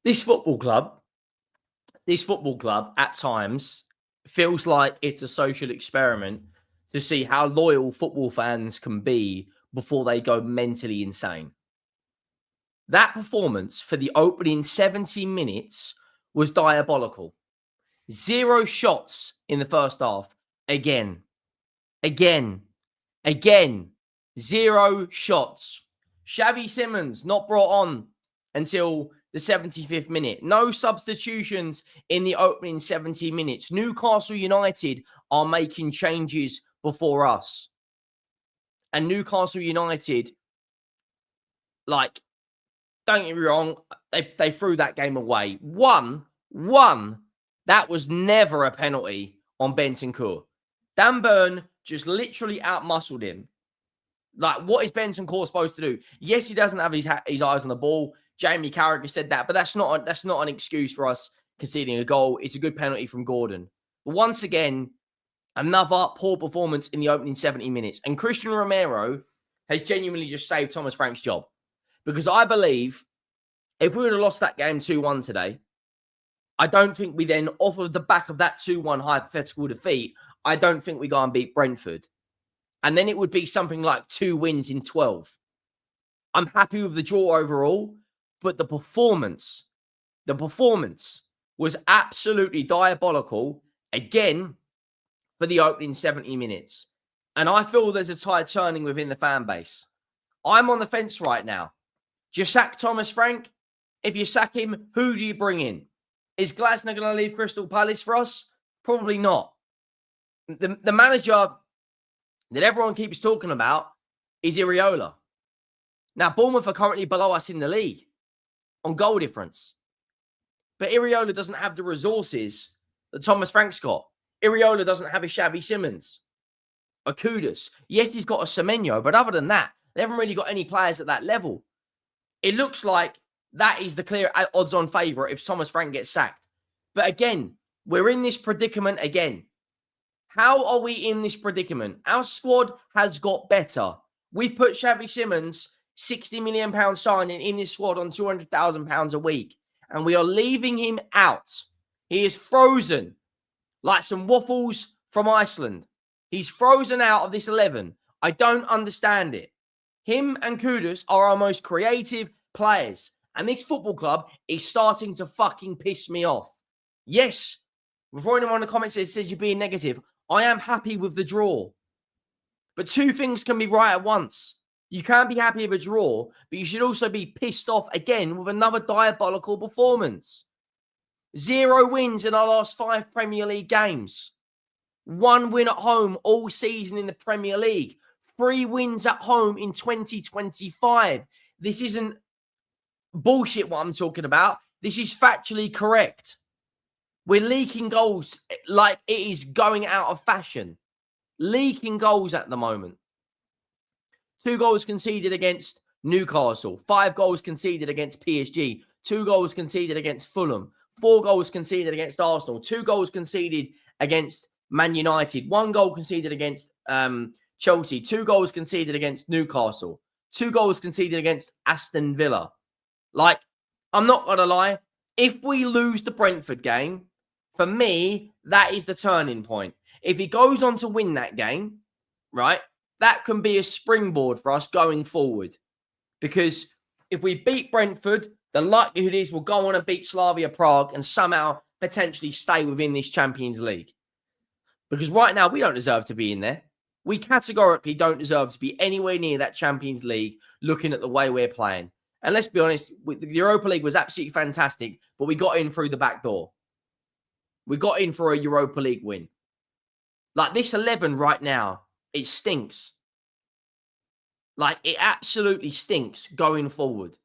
This football club, at times feels like it's a social experiment to see how loyal football fans can be before they go mentally insane. That performance for the opening 70 minutes was diabolical. 0 shots in the first half. Again. 0 shots. Xavi Simons not brought on until the 75th minute. No substitutions in the opening 70 minutes. Newcastle United are making changes before us. And Newcastle United, don't get me wrong, they threw that game away. One, that was never a penalty on Bentancur. Dan Burn just literally outmuscled him. What is Bentancur supposed to do? Yes, he doesn't have his eyes on the ball. Jamie Carragher said that, but that's not an excuse for us conceding a goal. It's a good penalty from Gordon. But once again, another poor performance in the opening 70 minutes. And Cristian Romero has genuinely just saved Thomas Frank's job. Because I believe if we would have lost that game 2-1 today, I don't think we then, off of the back of that 2-1 hypothetical defeat, I don't think we go and beat Brentford. And then it would be something like 2 wins in 12. I'm happy with the draw overall, but the performance was absolutely diabolical, again, for the opening 70 minutes. And I feel there's a tide turning within the fan base. I'm on the fence right now. Do you sack Thomas Frank? If you sack him, who do you bring in? Is Glasner going to leave Crystal Palace for us? Probably not. The manager that everyone keeps talking about is Iriola. Now, Bournemouth are currently below us in the league on goal difference. But Iriola doesn't have the resources that Thomas Frank's got. Iriola doesn't have a Xavi Simons, a Kudus. Yes, he's got a Semenyo, but other than that, they haven't really got any players at that level. It looks like that is the clear odds-on favourite if Thomas Frank gets sacked. But again, we're in this predicament again. How are we in this predicament? Our squad has got better. We've put Xavi Simons, £60 million signing, in this squad on £200,000 a week. And we are leaving him out. He is frozen like some waffles from Iceland. He's frozen out of this 11. I don't understand it. Him and Kudus are our most creative players. And this football club is starting to fucking piss me off. Yes, before anyone in the comments says you're being negative, I am happy with the draw. But two things can be right at once. You can be happy with a draw, but you should also be pissed off again with another diabolical performance. 0 wins in our last 5 Premier League games. 1 win at home all season in the Premier League. 3 wins at home in 2025. This isn't bullshit what I'm talking about. This is factually correct. We're leaking goals like it is going out of fashion. Leaking goals at the moment. 2 goals conceded against Newcastle. 5 goals conceded against PSG. 2 goals conceded against Fulham. 4 goals conceded against Arsenal. 2 goals conceded against Man United. 1 goal conceded against Chelsea. 2 goals conceded against Newcastle. 2 goals conceded against Aston Villa. I'm not going to lie. If we lose the Brentford game, for me, that is the turning point. If he goes on to win that game, right, that can be a springboard for us going forward. Because if we beat Brentford, the likelihood is we'll go on and beat Slavia Prague and somehow potentially stay within this Champions League. Because right now, we don't deserve to be in there. We categorically don't deserve to be anywhere near that Champions League looking at the way we're playing. And let's be honest, the Europa League was absolutely fantastic, but we got in through the back door. We got in for a Europa League win. This 11 right now, it stinks. It absolutely stinks going forward.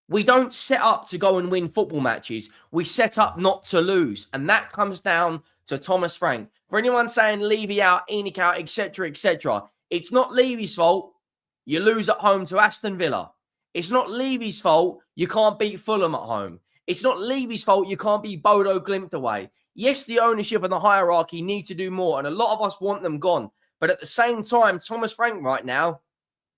We don't set up to go and win football matches. We set up not to lose. And that comes down to Thomas Frank. For anyone saying Levy out, ENIC out, etc., it's not Levy's fault you lose at home to Aston Villa. It's not Levy's fault you can't beat Fulham at home. It's not Levy's fault you can't beat Bodo Glimt away. Yes, the ownership and the hierarchy need to do more, and a lot of us want them gone. But at the same time, Thomas Frank right now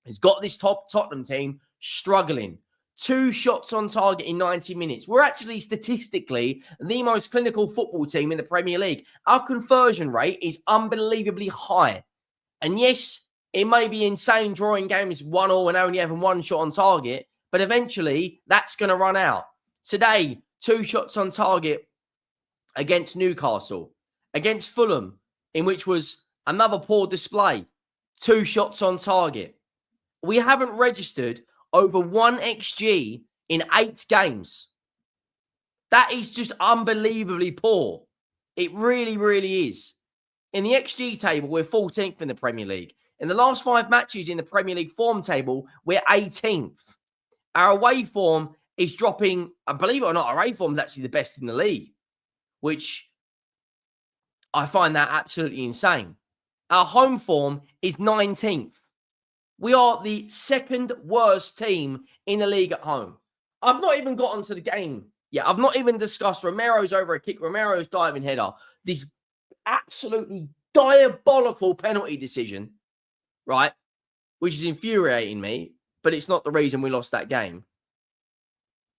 has got this top Tottenham team struggling. 2 shots on target in 90 minutes. We're actually statistically the most clinical football team in the Premier League. Our conversion rate is unbelievably high. And yes, it may be insane drawing games 1-1 and only having 1 shot on target, but eventually that's going to run out. Today, 2 shots on target against Newcastle, against Fulham, in which was another poor display. 2 shots on target. We haven't registered over 1 XG in 8 games. That is just unbelievably poor. It really, really is. In the XG table, we're 14th in the Premier League. In the last 5 matches in the Premier League form table, we're 18th. Our away form is dropping. And believe it or not, our away form is actually the best in the league, which I find that absolutely insane. Our home form is 19th. We are the 2nd worst team in the league at home. I've not even got onto the game yet. I've not even discussed Romero's over a kick, Romero's diving header. This absolutely diabolical penalty decision, right? Which is infuriating me, but it's not the reason we lost that game.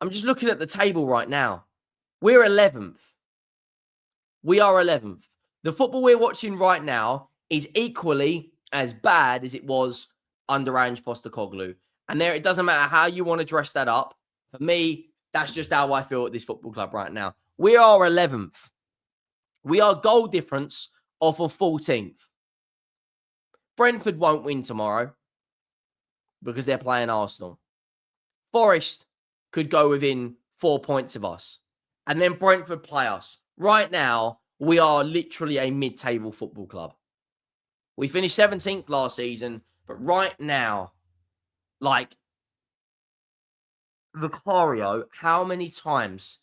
I'm just looking at the table right now. We're 11th. We are 11th. The football we're watching right now is equally as bad as it was under Ange Postecoglou. And there, it doesn't matter how you want to dress that up. For me, that's just how I feel at this football club right now. We are 11th. We are goal difference off of 14th. Brentford won't win tomorrow because they're playing Arsenal. Forest could go within 4 points of us. And then Brentford play us. Right now, we are literally a mid-table football club. We finished 17th last season, but right now, like, Vicario, how many times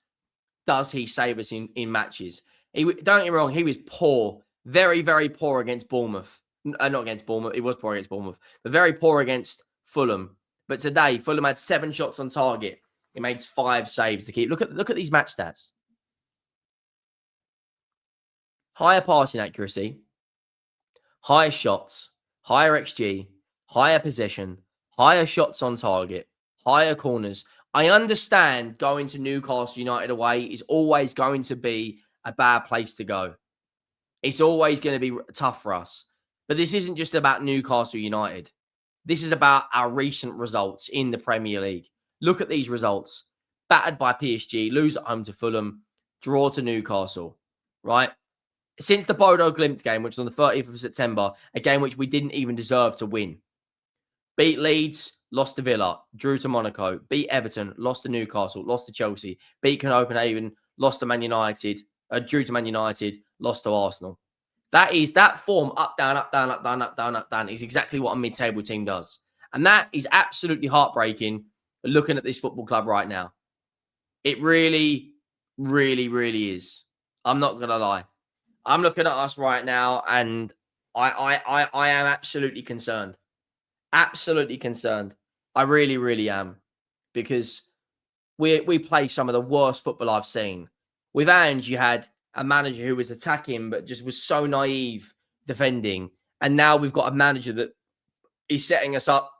does he save us in matches? Don't get me wrong, he was poor. Very, very poor against Bournemouth. Not against Bournemouth. He was poor against Bournemouth. But very poor against Fulham. But today, Fulham had 7 shots on target. He made 5 saves to keep. Look at these match stats. Higher passing accuracy. Higher shots. Higher XG. Higher possession. Higher shots on target. Higher corners. I understand going to Newcastle United away is always going to be a bad place to go. It's always going to be tough for us. But this isn't just about Newcastle United. This is about our recent results in the Premier League. Look at these results. Battered by PSG, lose at home to Fulham, draw to Newcastle, right? Since the Bodo Glimt game, which was on the 30th of September, a game which we didn't even deserve to win. Beat Leeds, lost to Villa, drew to Monaco, beat Everton, lost to Newcastle, lost to Chelsea, beat Copenhagen, lost to Man United, drew to Man United, lost to Arsenal. That form, up, down, up, down, up, down, up, down, up, down, is exactly what a mid-table team does. And that is absolutely heartbreaking looking at this football club right now. It really, really, really is. I'm not going to lie. I'm looking at us right now and I am absolutely concerned. Absolutely concerned. I really, really am. Because we play some of the worst football I've seen. With Ange, you had a manager who was attacking but just was so naive defending. And now we've got a manager that is setting us up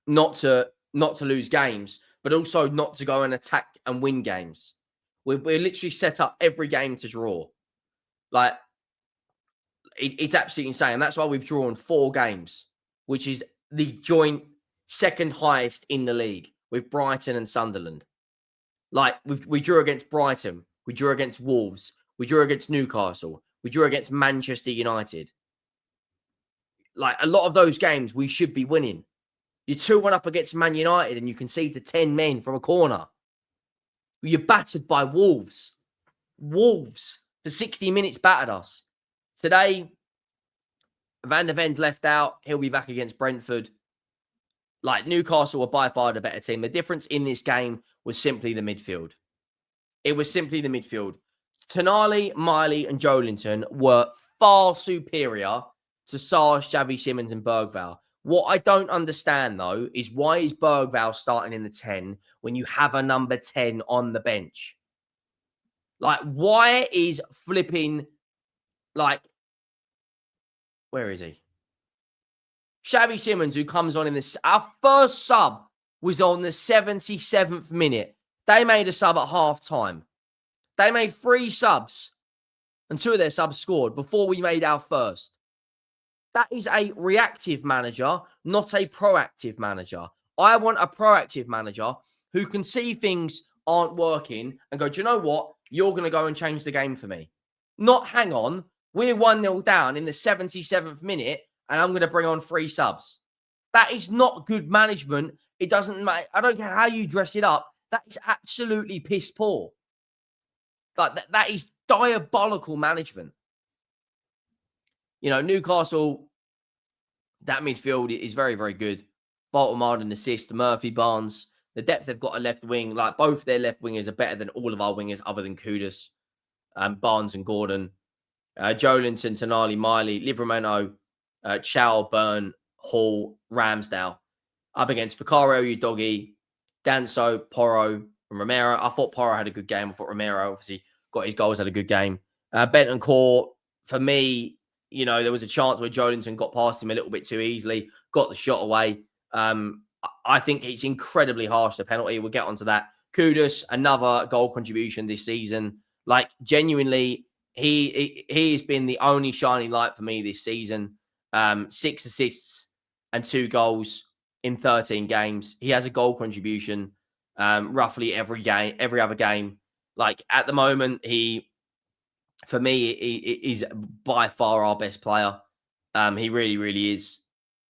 not to lose games, but also not to go and attack and win games. We're literally set up every game to draw. Like, it's absolutely insane. And that's why we've drawn 4 games, which is the joint 2nd highest in the league with Brighton and Sunderland. Like, we drew against Brighton. We drew against Wolves. We drew against Newcastle. We drew against Manchester United. Like, a lot of those games, we should be winning. You're 2-1 up against Man United and you concede to 10 men from a corner. You're battered by Wolves. Wolves, for 60 minutes, battered us. Today, Van der Ven left out. He'll be back against Brentford. Like, Newcastle were by far the better team. The difference in this game was simply the midfield. It was simply the midfield. Tonali, Miley, and Joelinton were far superior to Sarge, Xavi Simons, and Bergvall. What I don't understand, though, is why is Bergvall starting in the 10 when you have a number 10 on the bench? Like, why is flipping, like, where is he? Xavi Simons, who comes on in this, our first sub was on the 77th minute. They made a sub at half-time. They made 3 subs, and 2 of their subs scored before we made our first. That is a reactive manager, not a proactive manager. I want a proactive manager who can see things aren't working and go, do you know what? You're going to go and change the game for me. Not, hang on, we're 1-0 down in the 77th minute and I'm going to bring on 3 subs. That is not good management. It doesn't matter. I don't care how you dress it up. That is absolutely piss poor. Like, that is diabolical management. You know, Newcastle, that midfield is very, very good. Woltemade and assist, Murphy, Barnes. The depth they've got a left wing, like both their left wingers are better than all of our wingers other than Kudus, Barnes and Gordon. Jolinton, Tonali, Miley, Livramento, Chow, Byrne, Hall, Ramsdale. Up against Vicario, Udogi, Danso, Porro, and Romero. I thought Porro had a good game. I thought Romero obviously got his goals, had a good game. Bentancur, for me, you know, there was a chance where Jolinton got past him a little bit too easily, got the shot away. I think it's incredibly harsh, the penalty. We'll get onto that. Kudus, another goal contribution this season. Like, genuinely, he has been the only shining light for me this season. 6 assists and 2 goals in 13 games. He has a goal contribution roughly every other game. Like, at the moment, for me, he is by far our best player. He really, really is.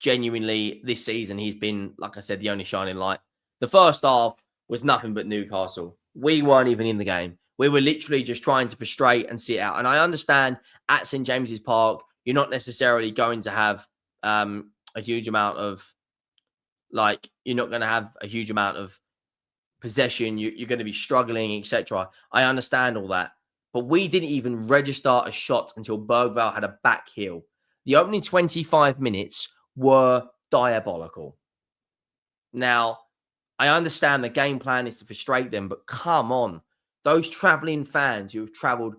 Genuinely, this season, he's been, like I said, the only shining light. The first half was nothing but Newcastle. We weren't even in the game. We were literally just trying to frustrate and see it out. And I understand at St. James's Park, you're not necessarily going to have a huge amount of, like, you're not going to have a huge amount of possession. You're going to be struggling, etc. I understand all that. But we didn't even register a shot until Bergvall had a back heel. The opening 25 minutes were diabolical. Now, I understand the game plan is to frustrate them, but come on. Those travelling fans who have travelled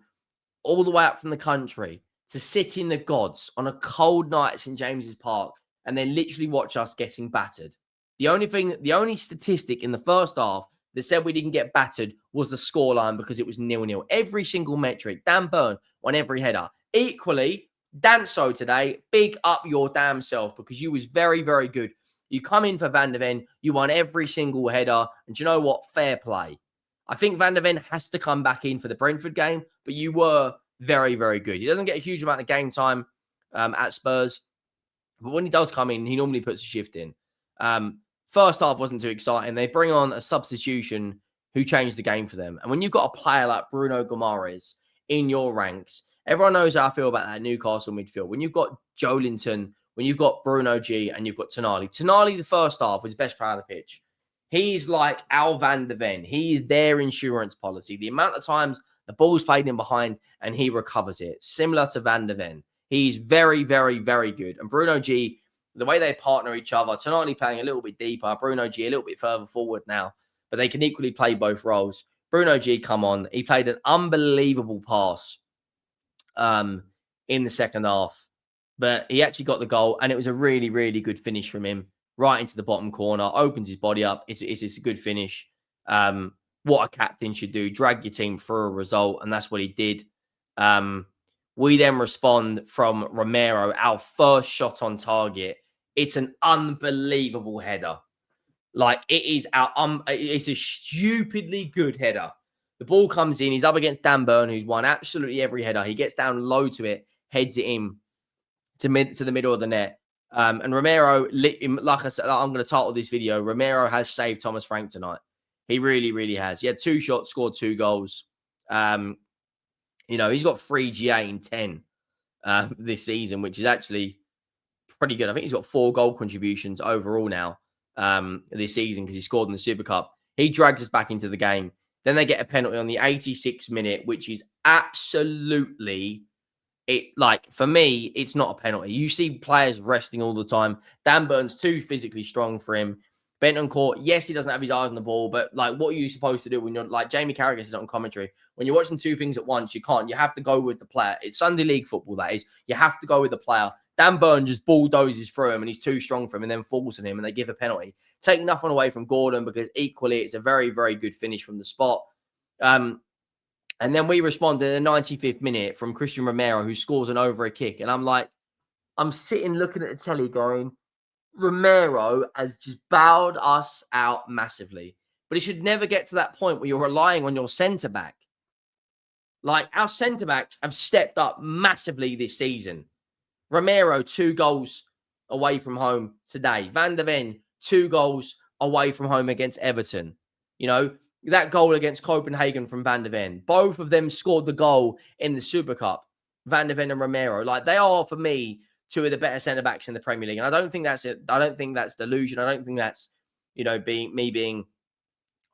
all the way up from the country to sit in the gods on a cold night at St. James's Park and then literally watch us getting battered. The only statistic in the first half that said we didn't get battered was the scoreline because it was 0-0. Every single metric, Dan Burn on every header. Equally, Danso today, big up your damn self because you was very, very good. You come in for Van der Ven, you won every single header, and do you know what? Fair play. I think Van der Ven has to come back in for the Brentford game, but you were very, very good. He doesn't get a huge amount of game time at Spurs, but when he does come in, he normally puts a shift in. First half wasn't too exciting. They bring on a substitution who changed the game for them. And when you've got a player like Bruno Guimaraes in your ranks, everyone knows how I feel about that Newcastle midfield. When you've got Jolinton, when you've got Bruno G, and you've got Tonali. Tonali, the first half, was the best player on the pitch. He's like Al Van der Ven. He's their insurance policy. The amount of times the ball's played in behind and he recovers it, similar to Van der Ven. He's very, very, very good. And Bruno G, the way they partner each other, Tonali playing a little bit deeper, Bruno G a little bit further forward now, but they can equally play both roles. Bruno G, come on. He played an unbelievable pass in the second half, but he actually got the goal, and it was a really, really good finish from him, right into the bottom corner, opens his body up. It's a good finish. What a captain should do, drag your team through a result, and that's what he did. We then respond from Romero, our first shot on target. It's an unbelievable header. Like, it's a stupidly good header. The ball comes in. He's up against Dan Burn, who's won absolutely every header. He gets down low to it, heads it in to the middle of the net. And Romero, like I said, I'm going to title this video, Romero has saved Thomas Frank tonight. He really, really has. He had 2 shots, scored 2 goals. You know, he's got 3 GA in 10 this season, which is actually pretty good. I think he's got 4 goal contributions overall now this season because he scored in the Super Cup. He drags us back into the game. Then they get a penalty on the 86th minute, which is absolutely, for me, it's not a penalty. You see players resting all the time. Dan Burn's too physically strong for him. Bentancur, yes, he doesn't have his eyes on the ball, but like, what are you supposed to do when you're like Jamie Carragher said on commentary? When you're watching 2 things at once, you can't. You have to go with the player. It's Sunday League football, that is. You have to go with the player Dan Burn just bulldozes through him and he's too strong for him and then falls on him and they give a penalty. Take nothing away from Gordon because equally it's a very, very good finish from the spot. And then we respond in the 95th minute from Cristian Romero, who scores an over a kick. And I'm like, I'm sitting looking at the telly going, Romero has just bowed us out massively. But it should never get to that point where you're relying on your centre-back. Like, our centre-backs have stepped up massively this season. Romero, 2 goals away from home today. Van der Ven, 2 goals away from home against Everton. You know, that goal against Copenhagen from Van der Ven. Both of them scored the goal in the Super Cup. Van der Ven and Romero. Like, they are, for me, 2 of the better centre-backs in the Premier League. And I don't think that's it. I don't think that's delusion. I don't think that's, you know, being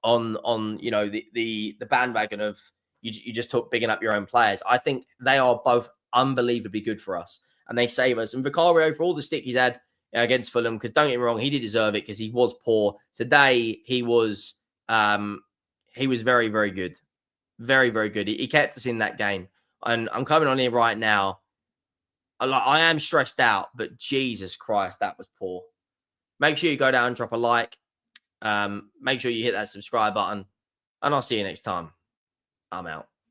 on you know, the bandwagon of you just talk bigging up your own players. I think they are both unbelievably good for us. And they save us. And Vicario, for all the stick he's had against Fulham, because don't get me wrong, he did deserve it because he was poor. Today, he was very, very good. Very, very good. He kept us in that game. And I'm coming on here right now. I am stressed out, but Jesus Christ, that was poor. Make sure you go down and drop a like. Make sure you hit that subscribe button. And I'll see you next time. I'm out.